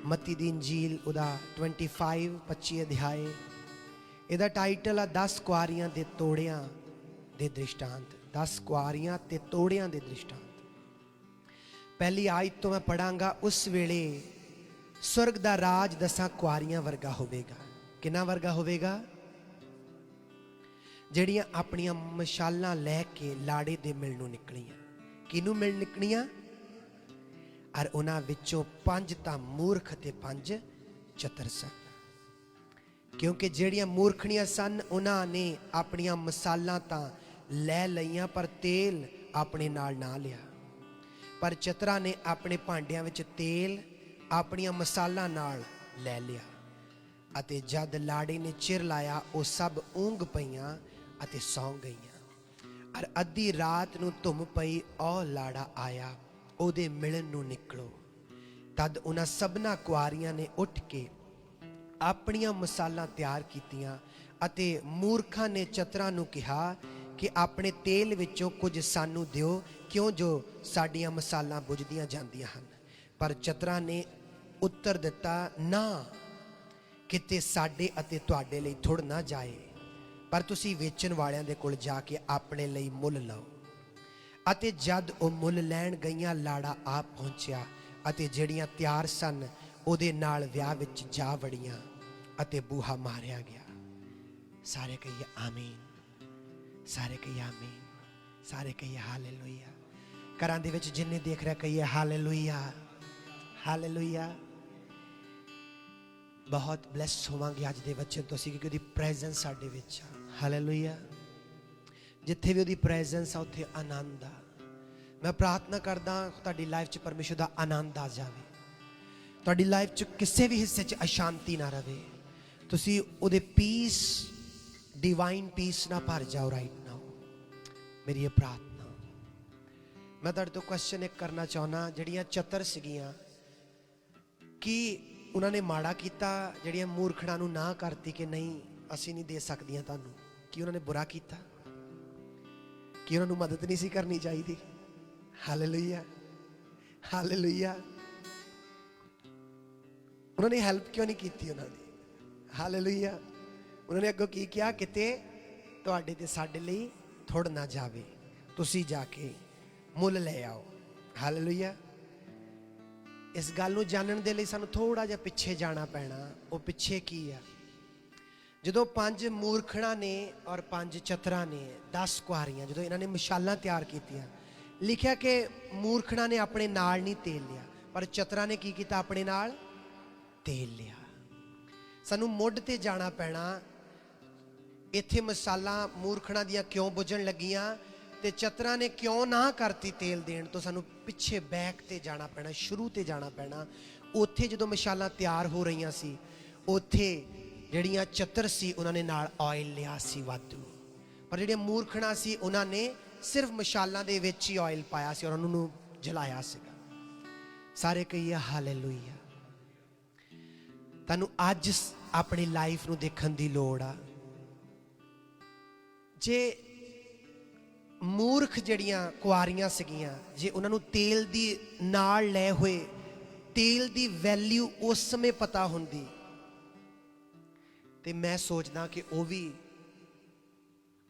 मत्ती दी इंजील उदा 25 अध्याय, इहदा टाइटल आ 10 कुआरियां दे तोड़ियां दे दृष्टांत। 10 कुआरियां ते तोड़ियां दे दृष्टांत। पहली आयत तो मैं पढ़ांगा। उस वेले स्वर्ग दा राज 10 कुआरियां वर्गा होवेगा। किना वर्गा होवेगा? ਜਿਹੜੀਆਂ ਆਪਣੀਆਂ ਮਸ਼ਾਲਾਂ ਲੈ ਕੇ ਲਾੜੇ ਦੇ ਮਿਲਣ ਨੂੰ ਨਿਕਲੀਆਂ। ਕਿਹਨੂੰ ਮਿਲਣ ਨਿਕਲੀਆਂ? ਔਰ ਉਹਨਾਂ ਵਿੱਚੋਂ 5 ਤਾਂ ਮੂਰਖ ਤੇ 5 ਚਤਰ ਸਨ। ਕਿਉਂਕਿ ਜਿਹੜੀਆਂ ਮੂਰਖਣੀਆਂ ਸਨ ਉਹਨਾਂ ਨੇ ਆਪਣੀਆਂ ਮਸਾਲਾਂ ਤਾਂ ਲੈ ਲਈਆਂ ਪਰ ਤੇਲ ਆਪਣੇ ਨਾਲ ਨਾ ਲਿਆ। ਪਰ ਚਤਰਾਂ ਨੇ ਆਪਣੇ ਭਾਂਡਿਆਂ ਵਿੱਚ ਤੇਲ ਆਪਣੀਆਂ ਮਸਾਲਾਂ ਨਾਲ ਲੈ ਲਿਆ। ਅਤੇ ਜਦ ਲਾੜੇ ਨੇ ਚਿਰ ਲਾਇਆ ਉਹ ਸਭ ਊਂਘ ਪਈਆਂ ਅਤੇ ਸੌਂ ਗਈਆਂ। ਔਰ ਅੱਧੀ ਰਾਤ ਨੂੰ ਧੁੰਮ ਪਈ, ਉਹ ਲਾੜਾ ਆਇਆ, ਉਹਦੇ ਮਿਲਣ ਨੂੰ ਨਿਕਲੋ। ਤਦ ਉਹਨਾਂ ਸਭਨਾਂ ਕੁਆਰੀਆਂ ਨੇ ਉੱਠ ਕੇ ਆਪਣੀਆਂ ਮਸਾਲਾਂ ਤਿਆਰ ਕੀਤੀਆਂ ਅਤੇ ਮੂਰਖਾਂ ਨੇ ਚਤਰਾਂ ਨੂੰ ਕਿਹਾ ਕਿ ਆਪਣੇ ਤੇਲ ਵਿੱਚੋਂ ਕੁਝ ਸਾਨੂੰ ਦਿਓ, ਕਿਉਂ ਜੋ ਸਾਡੀਆਂ ਮਸਾਲਾਂ ਬੁਝਦੀਆਂ ਜਾਂਦੀਆਂ ਹਨ। ਪਰ ਚਤਰਾਂ ਨੇ ਉੱਤਰ ਦਿੱਤਾ, ਨਾ, ਕਿਤੇ ਸਾਡੇ ਅਤੇ ਤੁਹਾਡੇ ਲਈ ਥੁੜ ਨਾ ਜਾਏ, ਪਰ ਤੁਸੀਂ ਵੇਚਣ ਵਾਲਿਆਂ ਦੇ ਕੋਲ ਜਾ ਕੇ ਆਪਣੇ ਲਈ ਮੁੱਲ ਲਓ। ਅਤੇ ਜਦ ਉਹ ਮੁੱਲ ਲੈਣ ਗਈਆਂ, ਲਾੜਾ ਆ ਪਹੁੰਚਿਆ ਅਤੇ ਜਿਹੜੀਆਂ ਤਿਆਰ ਸਨ ਉਹਦੇ ਨਾਲ ਵਿਆਹ ਵਿੱਚ ਜਾ ਵੜੀਆਂ ਅਤੇ ਬੂਹਾ ਮਾਰਿਆ ਗਿਆ। ਸਾਰੇ ਕਹੀਏ ਆਮੀਨ, ਸਾਰੇ ਕਹੀਏ ਆਮੀਨ, ਸਾਰੇ ਕਹੀਏ ਹਾਲੇਲੂਇਆ। ਘਰਾਂ ਦੇ ਵਿੱਚ ਜਿੰਨੇ ਦੇਖ ਰਿਹਾ ਕਹੀਏ ਹਾਲੇਲੂਇਆ, ਹਾਲੇਲੂਇਆ। बहुत ब्लैस होवांगे अज दे बच्चे तो असीं, क्योंकि उसदी प्रेजेंस साडे विच आ। हालेलुया। जिथे भी उसदी प्रेजेंस आ उत्थे आनंद आ। मैं प्रार्थना करदा तुहाडी लाइफ च परमेश्वर दा आनंद आ जावे, तुहाडी लाइफ च किसी भी हिस्से च अशांति ना रहे, तुसीं उहदे पीस, डिवाइन पीस ना भर जाओ राइट नाउ। मेरी ये प्रार्थना। मैं तुहाडे तो क्वेश्चन एक करना चाहुंदा, जिहड़ियां चतर सीगियां कि उन्होंने माड़ा किया, जड़ियां मूर्खड़ा नूं ना करती कि नहीं असी नहीं दे सकदियां तुहानूं, कि उन्होंने बुरा किया, कि उन्होंने मदद नहीं सी करनी चाहिए? Hallelujah, hallelujah. उन्होंने हेल्प क्यों नहीं की उन्होंने? हालेलुया। उन्होंने अगों की किया, किते तुहाडे ते साडे लई थुड़ ना जावे, तुसीं जाके मुल ले आओ। हालेलुया। इस गल नूं जानन दे लई सानूं थोड़ा जिहा पिछे जाना पैना। वो पिछे की आ? जदों 5 मूर्खणा ने और 5 चतरा ने, 10 कुआरियां, जदों इन्हां ने मशालां तैयार कीतियां, लिखिया कि मूर्खणा ने अपने नाल नहीं तेल लिया, पर चतरा ने की कीता? अपने नाल तेल लिया। सानूं मुੱਢ ते जाना पैना। इत्थे मसालां मूर्खणा दियां क्यों बुझण लगियां ते चतरा ने क्यों ना करती तेल देण तो? सानूं पिछे बैक ते जाना पैना, शुरू ते जाना पैना। उत्थे जदों मशालां तैयार हो रहीआं सी, उत्थे ਜਿਹੜੀਆਂ ਚਤਰ ਸੀ ਉਹਨਾਂ ਨੇ ਨਾਲ ਆਇਲ ਲਿਆ ਸੀ ਵਾਧੂ, ਪਰ ਜਿਹੜੀਆਂ ਮੂਰਖਣਾ ਸੀ ਉਹਨਾਂ ਨੇ ਸਿਰਫ ਮਸ਼ਾਲਾਂ ਦੇ ਵਿੱਚ ਹੀ ਆਇਲ ਪਾਇਆ ਸੀ ਔਰ ਉਹਨਾਂ ਨੂੰ ਜਲਾਇਆ ਸੀਗਾ। ਸਾਰੇ ਕਹੀਏ ਹਾਲੇਲੂਇਆ। ਤੁਹਾਨੂੰ ਅੱਜ ਆਪਣੀ ਲਾਈਫ ਨੂੰ ਦੇਖਣ ਦੀ ਲੋੜ ਆ। ਜੇ मूर्ख जड़ियां कुआरियां सीगियां, जे उन्होंने तेल दी नाल ले हुए तेल दी वैल्यू उस समय पता हुंदी ते मैं सोचदा कि वो भी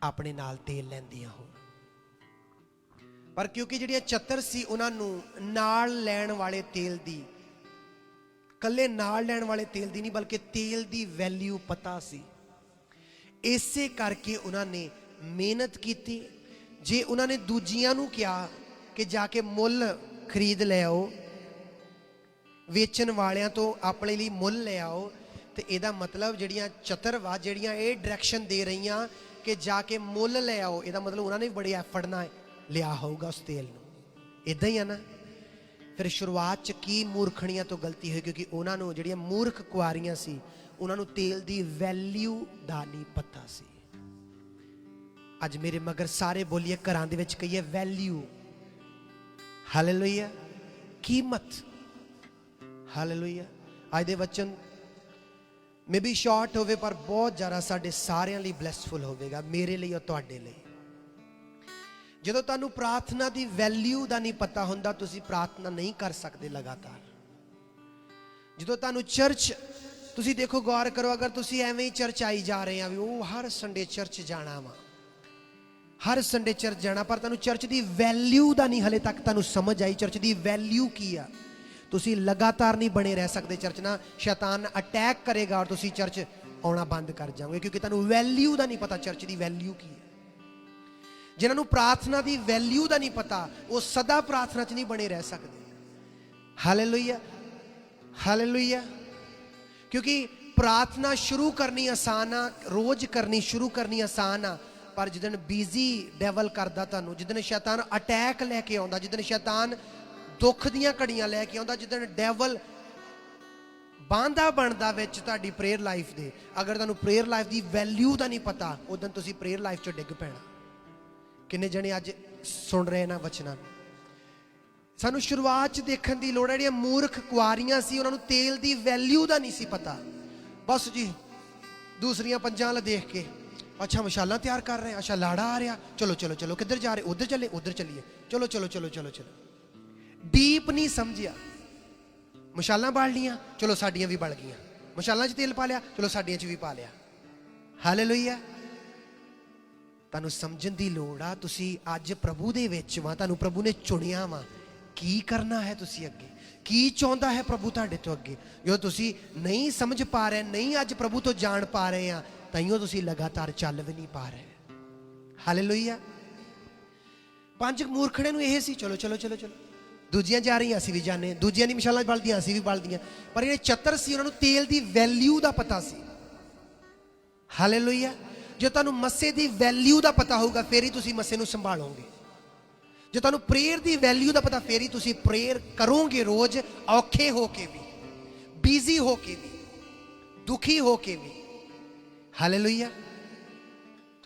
अपने नाल तेल लैंदियां हो। पर क्योंकि जड़ियां चतर सी उन्होंने नाल लैण वाले तेल दी, कल्ले नाल लैण वाले तेल दी नहीं बल्कि तेल दी वैल्यू पता सी, इसे करके उन्होंने मेहनत की। जे उन्होंने दूजियां नूं कहा कि जाके मुल खरीद ले आओ, वेचन वालियां तो अपने लिए मुल ले आओ, तो यदा मतलब जड़ियां चतर वा जड़ियां ये डायरैक्शन दे रही कि जाके मुल ले आओ, यदा मतलब उन्होंने बड़े एफर्ट ना लिया होगा उस तेल नूं। इदां ही है ना। फिर शुरुआत च की मूर्खणियां तो गलती हुई, क्योंकि उन्होंने जड़ियां मूर्ख कुआरियां सी उन्होंने तेल की वैल्यू दा नहीं पता सी। अज मेरे मगर सारे बोलिए घरां दे विच कहिए वैल्यू। हालेलुया। कीमत। हालेलुया। अज दे वचन मे भी शॉर्ट होवे पर बहुत ज़्यादा साडे सारियां लई ब्लैसफुल होवेगा, मेरे लिए और तुहाडे लई। जदों तुहानूं प्रार्थना की वैल्यू का नहीं पता हुंदा तुसीं प्रार्थना नहीं कर सकते लगातार। ਜਦੋਂ ਤੁਹਾਨੂੰ ਚਰਚ, ਤੁਸੀਂ ਦੇਖੋ ਗੌਰ ਕਰੋ, ਅਗਰ ਤੁਸੀਂ ਐਵੇਂ ਹੀ ਚਰਚ ਆਈ ਜਾ ਰਹੇ ਆ ਵੀ ਉਹ ਹਰ ਸੰਡੇ ਚਰਚ ਜਾਣਾ ਵਾ, ਹਰ ਸੰਡੇ ਚਰਚ ਜਾਣਾ, ਪਰ ਤੁਹਾਨੂੰ ਚਰਚ ਦੀ ਵੈਲਿਊ ਦਾ ਨਹੀਂ ਹਲੇ ਤੱਕ ਤੁਹਾਨੂੰ ਸਮਝ ਆਈ ਚਰਚ ਦੀ ਵੈਲਿਊ ਕੀ ਆ, ਤੁਸੀਂ ਲਗਾਤਾਰ ਨਹੀਂ ਬਣੇ ਰਹਿ ਸਕਦੇ ਚਰਚ ਨਾਲ। ਸ਼ੈਤਾਨ ਅਟੈਕ ਕਰੇਗਾ ਔਰ ਤੁਸੀਂ ਚਰਚ ਆਉਣਾ ਬੰਦ ਕਰ ਜਾਓਗੇ, ਕਿਉਂਕਿ ਤੁਹਾਨੂੰ ਵੈਲਿਊ ਦਾ ਨਹੀਂ ਪਤਾ ਚਰਚ ਦੀ ਵੈਲਿਊ ਕੀ ਹੈ। ਜਿਨ੍ਹਾਂ ਨੂੰ ਪ੍ਰਾਰਥਨਾ ਦੀ ਵੈਲਿਊ ਦਾ ਨਹੀਂ ਪਤਾ, ਉਹ ਸਦਾ ਪ੍ਰਾਰਥਨਾ 'ਚ ਨਹੀਂ ਬਣੇ ਰਹਿ ਸਕਦੇ। Hallelujah, hallelujah. ਕਿਉਂਕਿ ਪ੍ਰਾਰਥਨਾ ਸ਼ੁਰੂ ਕਰਨੀ ਆਸਾਨ ਆ, ਰੋਜ਼ ਕਰਨੀ ਸ਼ੁਰੂ ਕਰਨੀ ਆਸਾਨ ਆ, ਪਰ ਜਿੱਦਣ ਬਿਜ਼ੀ ਡੈਵਲ ਕਰਦਾ ਤੁਹਾਨੂੰ, ਜਿੱਦਣ ਸ਼ੈਤਾਨ ਅਟੈਕ ਲੈ ਕੇ ਆਉਂਦਾ, ਜਿੱਦਣ ਸ਼ੈਤਾਨ ਦੁੱਖ ਦੀਆਂ ਘੜੀਆਂ ਲੈ ਕੇ ਆਉਂਦਾ, ਜਿੱਦਣ ਡੈਵਲ ਬਾਂਦਾ ਬਣਦਾ ਵਿੱਚ ਤੁਹਾਡੀ ਪ੍ਰੇਅਰ ਲਾਈਫ ਦੇ, ਅਗਰ ਤੁਹਾਨੂੰ ਪ੍ਰੇਅਰ ਲਾਈਫ ਦੀ ਵੈਲਿਊ ਦਾ ਨਹੀਂ ਪਤਾ, ਉਦੋਂ ਤੁਸੀਂ ਪ੍ਰੇਅਰ ਲਾਈਫ 'ਚੋਂ ਡਿੱਗ ਪੈਣਾ। ਕਿੰਨੇ ਜਣੇ ਅੱਜ ਸੁਣ ਰਹੇ ਇਹਨਾਂ ਵਚਨਾਂ ਨੂੰ? ਸਾਨੂੰ ਸ਼ੁਰੂਆਤ 'ਚ ਦੇਖਣ ਦੀ ਲੋੜ ਹੈ। ਜਿਹੜੀਆਂ ਮੂਰਖ ਕੁਆਰੀਆਂ ਸੀ, ਉਹਨਾਂ ਨੂੰ ਤੇਲ ਦੀ ਵੈਲਿਊ ਦਾ ਨਹੀਂ ਸੀ ਪਤਾ। ਬਸ ਜੀ ਦੂਸਰੀਆਂ ਪੰਜਾਂ ਵਾਲਾ ਦੇਖ ਕੇ, ਅੱਛਾ ਮਸ਼ਾਲਾਂ ਤਿਆਰ ਕਰ ਰਹੇ, ਅੱਛਾ ਲਾੜਾ ਆ ਰਿਹਾ, ਚਲੋ ਚਲੋ ਚਲੋ, ਕਿੱਧਰ ਜਾ ਰਹੇ, ਉੱਧਰ ਚੱਲੇ, ਉੱਧਰ ਚੱਲੀਏ, ਚਲੋ ਚਲੋ ਚਲੋ ਚਲੋ ਚਲੋ। ਡੀਪ ਨਹੀਂ ਸਮਝਿਆ। ਮਸ਼ਾਲਾਂ ਬਾਲ ਲੀਆਂ, ਚਲੋ ਸਾਡੀਆਂ ਵੀ ਬਲ ਗਈਆਂ, ਮਸ਼ਾਲਾਂ 'ਚ ਤੇਲ ਪਾ ਲਿਆ, ਚਲੋ ਸਾਡੀਆਂ 'ਚ ਵੀ ਪਾ ਲਿਆ। ਹਾਲੇਲੂਇਆ। ਤੁਹਾਨੂੰ ਸਮਝਣ ਦੀ ਲੋੜ ਆ, ਤੁਸੀਂ ਅੱਜ ਪ੍ਰਭੂ ਦੇ ਵਿੱਚ ਵਾ, ਤੁਹਾਨੂੰ ਪ੍ਰਭੂ ਨੇ ਚੁਣਿਆ ਵਾ। ਕੀ ਕਰਨਾ ਹੈ ਤੁਸੀਂ ਅੱਗੇ, ਕੀ ਚਾਹੁੰਦਾ ਹੈ ਪ੍ਰਭੂ ਤੁਹਾਡੇ ਤੋਂ ਅੱਗੇ? ਜੋ ਤੁਸੀਂ ਨਹੀਂ ਸਮਝ ਪਾ ਰਹੇ, ਨਹੀਂ ਅੱਜ ਪ੍ਰਭੂ ਤੋਂ ਜਾਣ ਪਾ ਰਹੇ ਆ, ਤਾਈਓ ਤੁਸੀਂ ਲਗਾਤਾਰ ਚੱਲ ਵੀ ਨਹੀਂ ਪਾ ਰਹੇ। ਹਾਲੇਲੂਇਆ। 5 ਮੂਰਖੜੇ ਨੂੰ ਇਹ ਸੀ, ਚਲੋ ਚਲੋ ਚਲੋ ਚਲੋ, ਦੂਜੀਆਂ ਜਾ ਰਹੀਆਂ ਅਸੀਂ ਵੀ ਜਾਣੇ, ਦੂਜੀਆਂ ਦੀ ਮਸ਼ਾਲਾਂ ਬਲਦੀਆਂ ਅਸੀਂ ਵੀ ਬਲਦੀਆਂ, ਪਰ ਜਿਹੜੇ ਚਤਰ ਸੀ ਉਹਨਾਂ ਨੂੰ ਤੇਲ ਦੀ ਵੈਲਿਊ ਦਾ ਪਤਾ ਸੀ। ਹਾਲੇਲੂਇਆ। ਜੇ ਤੁਹਾਨੂੰ ਮੱਸੇ ਦੀ ਵੈਲਿਊ ਦਾ ਪਤਾ ਹੋਊਗਾ, ਫੇਰ ਹੀ ਤੁਸੀਂ ਮੱਸੇ ਨੂੰ ਸੰਭਾਲੋਗੇ। ਜੇ ਤੁਹਾਨੂੰ ਪ੍ਰੇਅਰ ਦੀ ਵੈਲਿਊ ਦਾ ਪਤਾ, ਫੇਰ ਹੀ ਤੁਸੀਂ ਪ੍ਰੇਅਰ ਕਰੋਗੇ ਰੋਜ਼, ਔਖੇ ਹੋ ਕੇ ਵੀ, ਬਿਜ਼ੀ ਹੋ ਕੇ ਵੀ, ਦੁਖੀ ਹੋ ਕੇ ਵੀ। ਹਾਲੇਲੂਇਆ।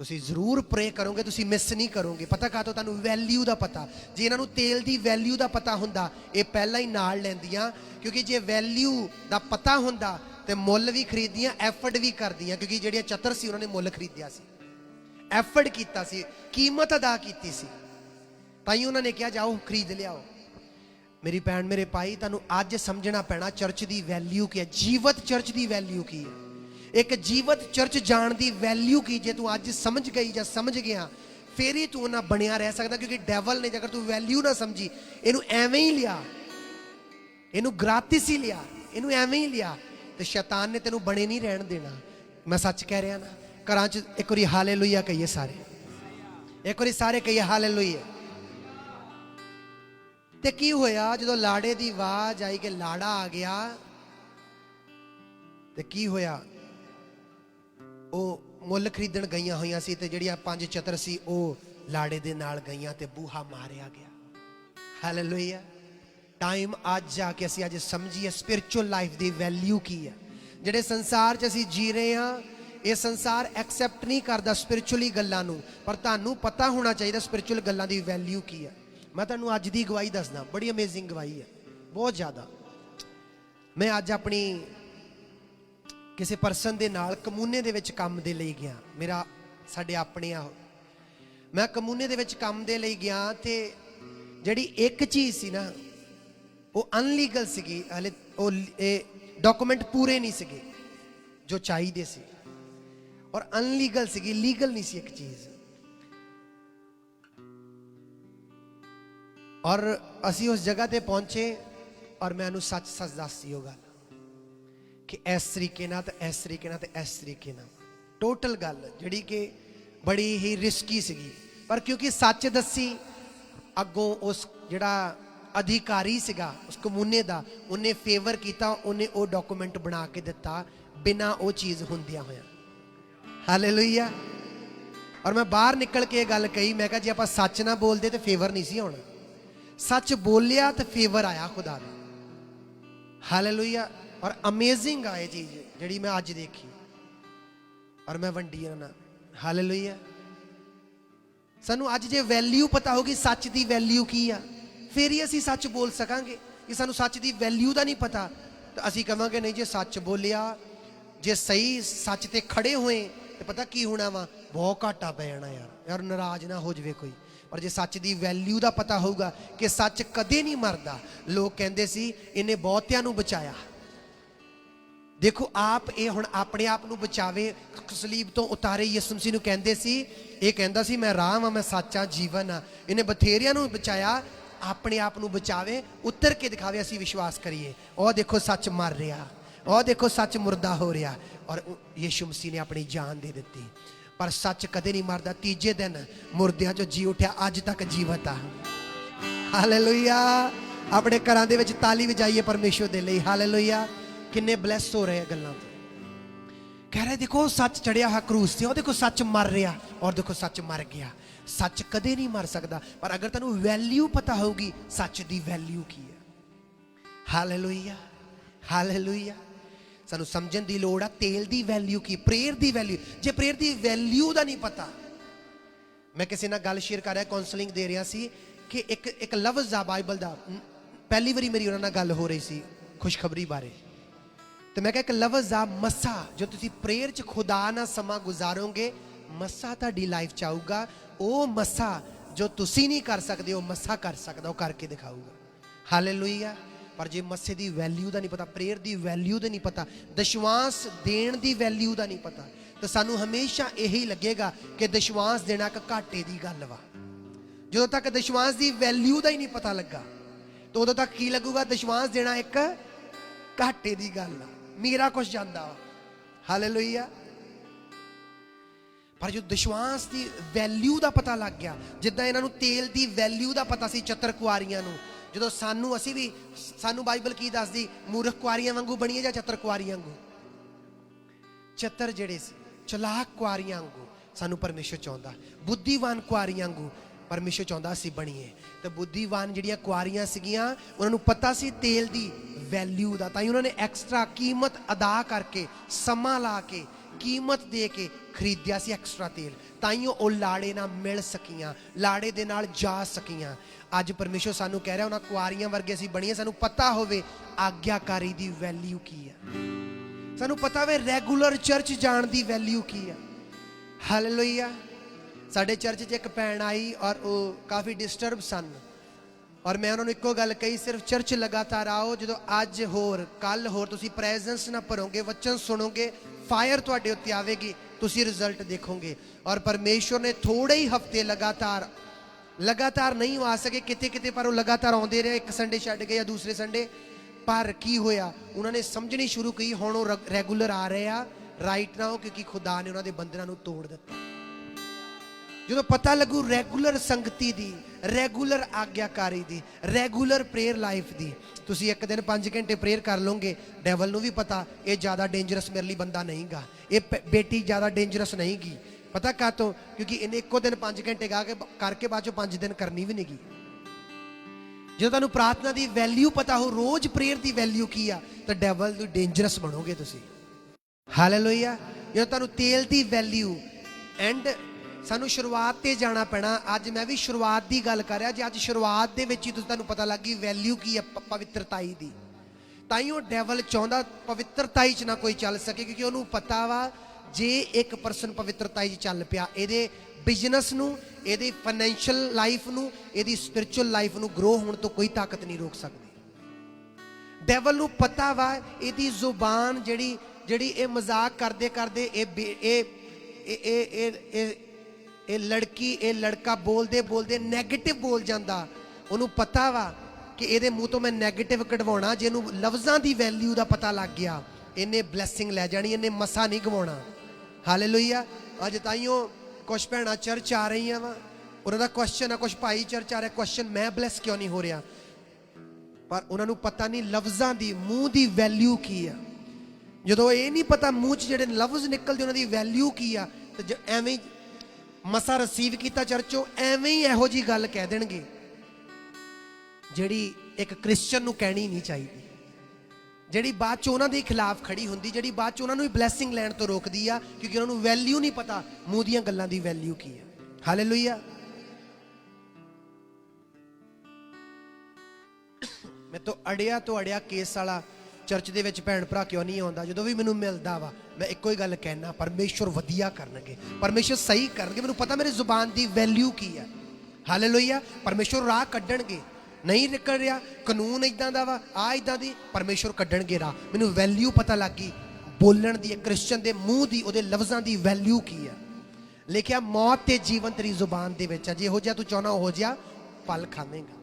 ਤੁਸੀਂ ਜ਼ਰੂਰ ਪ੍ਰੇ ਕਰੋਗੇ, ਤੁਸੀਂ ਮਿਸ ਨਹੀਂ ਕਰੋਗੇ। ਪਤਾ ਕਾਹਤੋਂ? ਤੁਹਾਨੂੰ ਵੈਲਿਊ ਦਾ ਪਤਾ। ਜੇ ਇਹਨਾਂ ਨੂੰ ਤੇਲ ਦੀ ਵੈਲਿਊ ਦਾ ਪਤਾ ਹੁੰਦਾ, ਇਹ ਪਹਿਲਾਂ ਹੀ ਨਾਲ ਲੈਂਦੀਆਂ, ਕਿਉਂਕਿ ਜੇ ਵੈਲਿਊ ਦਾ ਪਤਾ ਹੁੰਦਾ ਤੇ ਮੁੱਲ ਵੀ ਖਰੀਦਦੀਆਂ, ਐਫਰਟ ਵੀ ਕਰਦੀਆਂ, ਕਿਉਂਕਿ ਜਿਹੜੀਆਂ ਚਤਰ ਸੀ ਉਹਨਾਂ ਨੇ ਮੁੱਲ ਖਰੀਦਿਆ ਸੀ, ਐਫਰਟ ਕੀਤਾ ਸੀ, ਕੀਮਤ ਅਦਾ ਕੀਤੀ ਸੀ, ਤਾਂ ਹੀ ਉਹਨਾਂ ਨੇ ਕਿਹਾ ਜਾਓ ਖਰੀਦ ਲਿਆਓ। ਮੇਰੀ ਭੈਣ, ਮੇਰੇ ਭਾਈ, ਤੁਹਾਨੂੰ ਅੱਜ ਸਮਝਣਾ ਪੈਣਾ ਚਰਚ ਦੀ ਵੈਲਿਊ ਕੀ ਹੈ, ਜੀਵਤ ਚਰਚ ਦੀ ਵੈਲਿਊ ਕੀ ਹੈ, ਇੱਕ ਜੀਵਤ ਚਰਚ ਜਾਣ ਦੀ ਵੈਲਿਊ ਕੀ। ਜੇ ਤੂੰ ਅੱਜ ਸਮਝ ਗਈ ਜਾਂ ਸਮਝ ਗਿਆ, ਫੇਰ ਹੀ ਤੂੰ ਉਹਨਾਂ ਬਣਿਆ ਰਹਿ ਸਕਦਾ। ਕਿਉਂਕਿ ਡੈਵਲ ਨੇ, ਜੇਕਰ ਤੂੰ ਵੈਲਿਊ ਨਾ ਸਮਝੀ, ਇਹਨੂੰ ਐਵੇਂ ਹੀ ਲਿਆ, ਇਹਨੂੰ ਗ੍ਰਾਤਿਸ ਹੀ ਲਿਆ, ਇਹਨੂੰ ਐਵੇਂ ਹੀ ਲਿਆ, ਤੇ ਸ਼ੈਤਾਨ ਨੇ ਤੈਨੂੰ ਬਣੇ ਨਹੀਂ ਰਹਿਣ ਦੇਣਾ। ਮੈਂ ਸੱਚ ਕਹਿ ਰਿਹਾ ਨਾ? ਘਰਾਂ 'ਚ ਇੱਕ ਵਾਰੀ ਹਾਲੇਲੂਇਆ ਕਹੀਏ ਸਾਰੇ, ਇੱਕ ਵਾਰੀ ਸਾਰੇ ਕਹੀਏ ਹਾਲੇਲੂਇਆ। ਤੇ ਕੀ ਹੋਇਆ ਜਦੋਂ ਲਾੜੇ ਦੀ ਆਵਾਜ਼ ਆਈ ਕਿ ਲਾੜਾ ਆ ਗਿਆ, ਤੇ ਕੀ ਹੋਇਆ? ਉਹ ਮੁੱਲ ਖਰੀਦਣ ਗਈਆਂ ਹੋਈਆਂ ਸੀ, ਤੇ ਜਿਹੜੀਆਂ 5 ਚਤਰ ਸੀ ਉਹ ਲਾੜੇ ਦੇ ਨਾਲ ਗਈਆਂ ਤੇ ਬੂਹਾ ਮਾਰਿਆ ਗਿਆ। ਹਾਲੇਲੂਇਆ। ਟਾਈਮ ਅੱਜ ਆ ਕੇ ਅਸੀਂ ਅੱਜ ਸਮਝੀਏ ਸਪਿਰਿਚੁਅਲ ਲਾਈਫ ਦੀ ਵੈਲਿਊ ਕੀ ਹੈ। ਜਿਹੜੇ ਸੰਸਾਰ 'ਚ ਅਸੀਂ ਜੀ ਰਹੇ ਹਾਂ, ਇਹ ਸੰਸਾਰ ਐਕਸੈਪਟ ਨਹੀਂ ਕਰਦਾ ਸਪਿਰਿਚੁਅਲੀ ਗੱਲਾਂ ਨੂੰ, ਪਰ ਤੁਹਾਨੂੰ ਪਤਾ ਹੋਣਾ ਚਾਹੀਦਾ ਸਪਿਰਿਚੁਅਲ ਗੱਲਾਂ ਦੀ ਵੈਲਿਊ ਕੀ ਹੈ। ਮੈਂ ਤੁਹਾਨੂੰ ਅੱਜ ਦੀ ਗਵਾਹੀ ਦੱਸਦਾ, ਬੜੀ ਅਮੇਜ਼ਿੰਗ ਗਵਾਹੀ ਹੈ, ਬਹੁਤ ਜ਼ਿਆਦਾ। ਮੈਂ ਅੱਜ ਆਪਣੀ ਕਿਸੇ ਪਰਸਨ ਦੇ ਨਾਲ ਕਮੂਨੇ ਦੇ ਵਿੱਚ ਕੰਮ ਦੇ ਲਈ ਗਿਆ। ਮੇਰਾ ਸਾਡੇ ਆਪਣੇ ਆ, ਮੈਂ ਕਮੂਨੇ ਦੇ ਵਿੱਚ ਕੰਮ ਦੇ ਲਈ ਗਿਆ, ਤੇ ਜਿਹੜੀ ਇੱਕ ਚੀਜ਼ ਸੀ ਨਾ, ਉਹ ਅਨਲੀਗਲ ਸੀਗੀ। ਹਲੇ ਉਹ ਇਹ ਡਾਕੂਮੈਂਟ ਪੂਰੇ ਨਹੀਂ ਸੀਗੇ ਜੋ ਚਾਹੀਦੇ ਸੀ, ਔਰ ਅਨਲੀਗਲ ਸੀਗੀ, ਲੀਗਲ ਨਹੀਂ ਸੀ ਇੱਕ ਚੀਜ਼। ਔਰ ਅਸੀਂ ਉਸ ਜਗ੍ਹਾ ਤੇ ਪਹੁੰਚੇ, ਔਰ ਮੈਂ ਉਹਨੂੰ ਸੱਚ ਸੱਚ ਦੱਸੀ ਉਹ ਗੱਲ ਕਿ ਇਸ ਤਰੀਕੇ ਨਾਲ ਤੇ ਇਸ ਤਰੀਕੇ ਨਾਲ ਤੇ ਇਸ ਤਰੀਕੇ ਨਾਲ, ਟੋਟਲ ਗੱਲ ਜਿਹੜੀ ਕਿ ਬੜੀ ਹੀ ਰਿਸਕੀ ਸੀਗੀ। ਪਰ ਕਿਉਂਕਿ ਸੱਚ ਦੱਸੀ, ਅੱਗੋਂ ਉਸ ਜਿਹੜਾ ਅਧਿਕਾਰੀ ਸੀਗਾ ਉਸ ਕਮੂਨੇ ਦਾ, ਉਹਨੇ ਫੇਵਰ ਕੀਤਾ, ਉਹਨੇ ਉਹ ਡਾਕੂਮੈਂਟ ਬਣਾ ਕੇ ਦਿੱਤਾ ਬਿਨਾਂ ਉਹ ਚੀਜ਼ ਹੁੰਦਿਆਂ ਹੋਇਆ। ਹਾਲੇਲੂਇਆ। ਔਰ ਮੈਂ ਬਾਹਰ ਨਿਕਲ ਕੇ ਇਹ ਗੱਲ ਕਹੀ, ਮੈਂ ਕਿਹਾ ਜੇ ਆਪਾਂ ਸੱਚ ਨਾ ਬੋਲਦੇ ਤੇ ਫੇਵਰ ਨਹੀਂ ਸੀ ਆਉਣਾ, ਸੱਚ ਬੋਲਿਆ ਤੇ ਫੇਵਰ ਆਇਆ ਖੁਦਾ ਦਾ। ਹਾਲੇਲੂਇਆ। ਔਰ ਅਮੇਜ਼ਿੰਗ ਆ ਇਹ ਚੀਜ਼ ਜਿਹੜੀ ਮੈਂ ਅੱਜ ਦੇਖੀ, ਔਰ ਮੈਂ ਵੰਡੀ ਉਹਨਾਂ ਨਾਲ। ਹਾਲੇਲੂਇਆ। ਸਾਨੂੰ ਅੱਜ ਜੇ ਵੈਲਿਊ ਪਤਾ ਹੋਗੀ ਸੱਚ ਦੀ ਵੈਲਿਊ ਕੀ ਆ, ਫਿਰ ਹੀ ਅਸੀਂ ਸੱਚ ਬੋਲ ਸਕਾਂਗੇ। ਜੇ ਸਾਨੂੰ ਸੱਚ ਦੀ ਵੈਲਿਊ ਦਾ ਨਹੀਂ ਪਤਾ, ਤਾਂ ਅਸੀਂ ਕਹਾਂਗੇ ਨਹੀਂ ਜੇ ਸੱਚ ਬੋਲਿਆ, ਜੇ ਸਹੀ ਸੱਚ ਤੇ ਖੜੇ ਹੋਏ, ਤੇ ਪਤਾ ਕੀ ਹੋਣਾ ਵਾ, ਬਹੁਤ ਘਾਟਾ ਪੈ ਜਾਣਾ ਯਾਰ ਨਾਰਾਜ਼ ਨਾ ਹੋ ਜਾਵੇ ਕੋਈ। ਪਰ ਜੇ ਸੱਚ ਦੀ ਵੈਲਿਊ ਦਾ ਪਤਾ ਹੋਊਗਾ ਕਿ ਸੱਚ ਕਦੇ ਨਹੀਂ ਮਰਦਾ। ਲੋਕ ਕਹਿੰਦੇ ਸੀ ਇਹਨੇ ਬਹੁਤਿਆਂ ਨੂੰ ਬਚਾਇਆ, देखो आप ये हुण अपने आप नूं बचावे, सलीब तो उतारे यीशु मसीह नूं कहंदे सी, ये कहंदा सी मैं राह वां, मैं सच हां, जीवन आ। इन्हें बथेरियां नूं बचाया, अपने आप नूं बचावे, उतर के दिखावे, असीं विश्वास करिए। और देखो सच मर रहा, और देखो सच मुर्दा हो रहा, और यीशु मसीह ने अपनी जान दे दी। पर सच कदे नहीं मरदा, तीजे दिन मुर्दियां चों जी उठिया, अज तक जीवत आ। हालेलुया। अपने घरां दे विच ताली वजाइए परमेश्वर दे लई। हालेलुया। किन्ने ब्लैस हो रहे हैं गल्लां। कह रहे देखो सच चढ़िया है क्रूस से, और देखो सच मर रहा, और देखो सच मर गया। सच कदे नहीं मर सकता, पर अगर तेनू वैल्यू पता होगी सच दी वैल्यू की है। Hallelujah, hallelujah. सानू समझण दी लोड़ आ तेल दी वैल्यू की, प्रेयर दी वैल्यू। जे प्रेयर दी वैल्यू दा नहीं पता, मैं किसी नाल गल शेयर कर रहा, काउंसलिंग दे रहा सी कि एक लफ्ज़ आ बाइबल दा, पहली बारी मेरी उन्हां नाल गल हो रही सी खुशखबरी बारे। तो मैं एक लफ्ज़ आ मसा, जो तुसी प्रेयर च खुदा ना समा गुजारोगे, मसा तुहाडी लाइफ च आऊगा। वो मसा जो तुसी नहीं कर सकते, वो मसा कर सकदा, वो करके दिखाऊगा। हालेलुया। पर जे मसे दी वैल्यू दा नहीं पता, प्रेयर दी वैल्यू दा नहीं पता, दशवांस देण दी वैल्यू दा नहीं पता, तो सानू हमेशा यही लगेगा कि दशवांस देना एक घाटे दी गल वा। जो तक दशवांस दी वैल्यू दा ही नहीं पता लगा, तो उदों तक की लगूगा दशवांस देना एक घाटे दी गल आ, मेरा कुछ जांदा। हालेलुया। पर जो दशवांस की वैल्यू का पता लग गया, जिद्दां इन्हां नूं तेल की वैल्यू का पता सी चतर कुआरियां नूं, जो सानू असी भी, सानू बाइबल की दसदी, मूर्ख कुआरियां वांगू बणीए जां चतर कुआरियां वांगू। चतर जिहड़े सी, चलाक कुआरियां वांगू सानू परमेश्वर चाहुंदा, बुद्धिवान कुआरियां वांगू परमेश्वर चाहुंदा असी बणीए। तो बुद्धिवान जिहड़ियां कुआरियां सीगियां, उन्हां नूं पता सी तेल की वैल्यू का, तां उन्होंने एक्सट्रा कीमत अदा करके, समा ला के, कीमत दे के खरीदिया सी एक्सट्रा तेल, ताइयों वो लाड़े नाल मिल सकियां, लाड़े दे नाल जा सकियां। अज परमेश्वर सानू कह रहा, उन्हां कुआरियां वर्गे असीं बणीए, सानू पता होवे आग्याकारी दी वैल्यू की है, सानू पता होवे रैगूलर चर्च जाण दी वैल्यू की है। हालेलुया। साडे चर्च च एक भैन आई, और वो काफ़ी डिस्टर्ब सन, और मैं उन्होंने एको गल कही, सिर्फ चर्च लगातार आओ, जो अज होर कल होर तुसी प्रेजेंस ना भरोगे, वचन सुनोगे, फायर तुहाडे उत्ते आवेगी, तुसी रिजल्ट देखोगे। और परमेश्वर ने थोड़े ही हफ्ते लगातार नहीं आ सके किते किते, पर वो लगातार आउंदे रहे, एक संडे छड्ड के या दूसरे संडे। पर की होया, उन्होंने समझनी शुरू की, हुण वो रैगूलर आ रहे आ, राइट ना हो, क्योंकि खुदा ने उन्होंने बंधनां नूं तोड़ दिता। जो पता लगू रैगूलर संगति दी, रैगूलर आग्याकारी दी, रैगूलर प्रेयर लाइफ दी, तुसी एक दिन 5 घंटे प्रेयर कर लोगे, डैवल नूं भी पता ये ज़्यादा डेंजरस मेरे लिए बंदा नहीं गा, ये बेटी ज़्यादा डेंजरस नहीं गी। पता का तो, क्योंकि इन्हें एको दिन 5 घंटे गा के करके बाद 5 दिन करनी भी नहीं गी। जो तुहानूं प्रार्थना की वैल्यू पता हो, रोज़ प्रेयर की वैल्यू की आ, तो डैवल नूं डेंजरस बनोगे तुसी। हालेलुया। जो तुहानूं तेल की वैल्यू, एंड सानू शुरुआत ते जाना पैना। अज मैं भी शुरुआत की गल कर रहा, जे अज शुरुआत दे विच ही तुहानूं पता लग गई वैल्यू की है पवित्रताई दी, ताइयों डैवल चाहुंदा पवित्रताई च ना कोई चल सके, क्योंकि उन्होंने पता वा जे एक परसन पवित्रताई च चल पिया, इहदे बिजनस नूं, इहदी फाइनैंशियल लाइफ नूं, इहदी स्पिरिचुअल लाइफ नूं ग्रो होने तो कोई ताकत नहीं रोक सकती। डैवल नूं पता वा इहदी जुबान जिहड़ी ये मजाक करदे करदे ये लड़की ये लड़का बोलते बोलते नैगेटिव बोल जाता, उन्होंने पता वा कि ये मुँह तो मैं नैगेटिव कढ़वाना, जे लफ्ज़ों की वैल्यू का पता लग गया, इन्हें ब्लैसिंग लै जानी, इन्हें मसा नहीं गवाना। हालेलुया। अज ताइयों कुछ भैन चर्च आ रही वा, उन्होंने क्वेश्चन है, कुछ भाई चर्च आ रहा क्वेश्चन, मैं ब्लैस क्यों नहीं हो रहा, पर उन्होंने पता नहीं लफ्ज़ों की, मूँह की वैल्यू की है। जो ये नहीं पता मूँह च जो लफ्ज़ निकलते उन्होंने वैल्यू की आ, तो एवं मसा रिसीव किया चर्चों, एवं ही यहो जी गल कह देंगे जिहड़ी एक क्रिश्चन नूं कहनी नहीं चाहिए, जिहड़ी बाद च उन्हां दे खिलाफ खड़ी हुंदी, जिहड़ी बाद च उन्हां नूं ब्लैसिंग लैण तो रोकदी आ, क्योंकि उन्हां नूं वैल्यू नहीं पता मूँह दीयां गल्लां दी वैल्यू की है। हालेलुया। मैं तो अड़िया केस वाला चर्च दे विच भैन भरा क्यों नहीं आउंदा, जो भी मैनूं मिलदा वा मैं एको ही गल कहना, परमेश्वर वधिया करनगे, परमेश्वर सही करनगे, मैनूं पता मेरी जुबान की वैल्यू की है। हालेलुया। परमेश्वर राह कड्डणगे, नहीं निकल रहा कानून इदां दा वा, आ इदां दी, परमेश्वर कड्डणगे राह, मैनूं वैल्यू पता लग गई, बोलण दी, क्रिश्चियन दे मूँह दी, उहदे लफ्ज़ां दी वैल्यू की है। लिखिया मौत ते जीवन तेरी जुबान दे विच है, जे हो जा तू चाहना हो जा फल खावेंगा।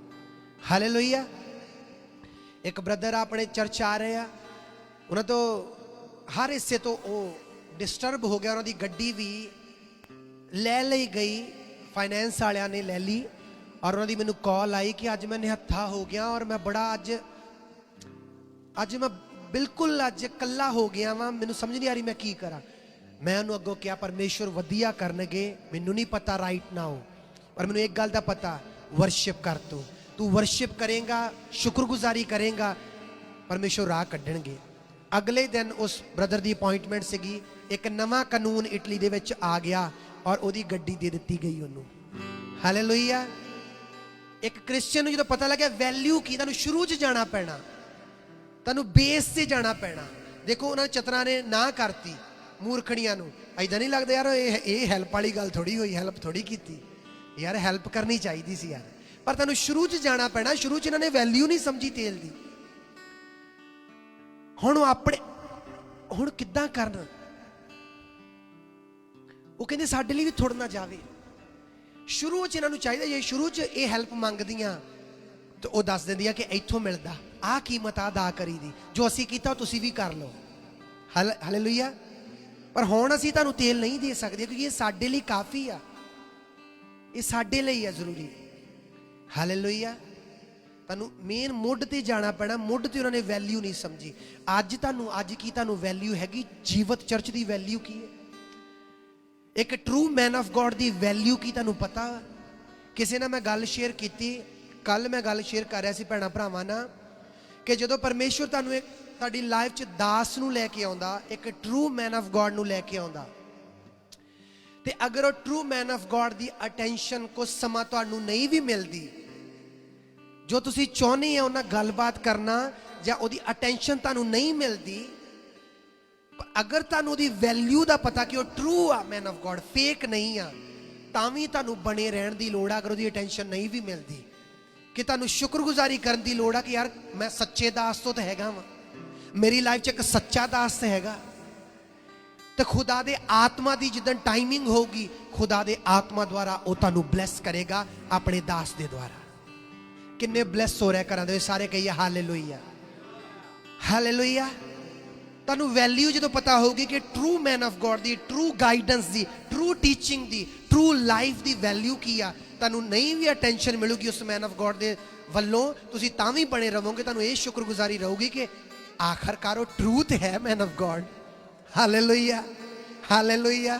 हालेलुया। एक ब्रदर अपने चर्च आ रहे हैं, उन्होंने तो हर हिस्से तो वो डिस्टर्ब हो गया, उन्होंने गड्डी भी ले ली गई, फाइनेंस वालिया ने ले ली, और उन्होंने मैनू कॉल आई कि अज मैं निहत्था हो गया और मैं बड़ा अज मैं बिल्कुल अज कला हो गया वा, मैनू समझ नहीं आ रही मैं की करा। मैं उन्होंने अगों क्या परमेश्वर वधिया करनगे, मैनू नहीं पता राइट नाउ, पर मैनू एक गल दा पता, वर्शिप कर तू वर्शिप करेगा, शुक्रगुजारी करेगा, परमेश्वर राह कढ़णगे। अगले दिन उस ब्रदर की अपॉइंटमेंट सीगी, एक नवा कानून इटली दे विच आ गया और उहदी गड्डी दे दित्ती गई उन्होंने। हालेलुया। एक क्रिश्चियन नूं जो पता लगे वैल्यू की, तुहानूं शुरू च जाना पैना, तुहानूं बेस से जाना पैना। देखो उन्होंने चतरा ने ना करती मूर्खड़ियां नूं, ऐदा नहीं लगता यार ये हैल्प वाली गल थोड़ी हुई, हैल्प थोड़ी की यार, हैल्प करनी चाहिए सी यार, पर तुहानूं शुरू च जाना पैना। शुरू च इन्होंने वैल्यू नहीं समझी तेल की। हुण अपने हुण किद्दां करना, वो कहते साडे लई भी थोड़ा ना जावे। शुरू च इन्होंने चाहिए, जे शुरू च ये हैल्प मंगदियां तो वह दस दिंदियां कि इत्थों मिलदा, आ कीमत अदा करी दी, जो असीं कीता तुसीं भी कर लो। हालेलुया। पर हुण असीं तुहानूं तेल नहीं दे सकदे, क्योंकि ये साडे लई काफ़ी आ, ये साडे लई आ जरूरी। हालेलुया। तुहानूं मेन मुੱਢ ते जाना पैना, मुੱਢ ते उन्होंने वैल्यू नहीं समझी। अज की तुहानूं वैल्यू हैगी, जीवत चर्च की वैल्यू की है, एक ट्रू मैन ऑफ गॉड की वैल्यू की तुहानूं पता। किसी ने मैं गल शेयर की, कल मैं गल शेयर कर रहा सी भैणां भरावां नाल, कि जदों परमेश्वर तुहानूं एक तुहाडी लाइफ च दास नूं लैके आउंदा, एक ट्रू मैन ऑफ गॉड नूं लैके आउंदा, ते अगर वो ट्रू मैन ऑफ गॉड की अटेंशन कुछ समा तुहानूं नहीं भी मिलती, जो तुसीं चाहुंदे हो उन्हां गलबात करना, जां उहदी अटेंशन तुहानूं नहीं मिलती, अगर तुहानूं उहदी वैल्यू का पता कि वो true uh man of God, fake नहीं आ, तां भी तुहानूं बने रहण दी लोड़ आ। अगर उहदी अटेंशन नहीं भी मिलती, कि तुहानूं शुक्रगुजारी करन दी लोड़ आ कि यार मैं सच्चे दास तो हैगा वां, मेरी लाइफ च एक सच्चा दास हैगा। तो खुदा दे आत्मा की जिदन टाइमिंग होगी, खुदा दे आत्मा द्वारा वो तुहानूं ब्लैस करेगा अपने दास दे द्वारा। किन्ने ब्लैस हो रहे घरां दे, सारे कहिए हालेलुया। हालेलुया। तुहानूं वैल्यू जो पता होगी कि ट्रू मैन ऑफ गॉड की, ट्रू गाइडेंस की, ट्रू टीचिंग की, ट्रू लाइफ की वैल्यू की आ, तुहानूं नहीं भी अटेंशन मिलूगी उस मैन ऑफ गॉड के वल्लों, तुसीं तां भी बने रहोगे। तुहानूं ये शुक्रगुजारी रहूगी कि आखिरकार वो ट्रूथ है man of God. Hallelujah. Hallelujah.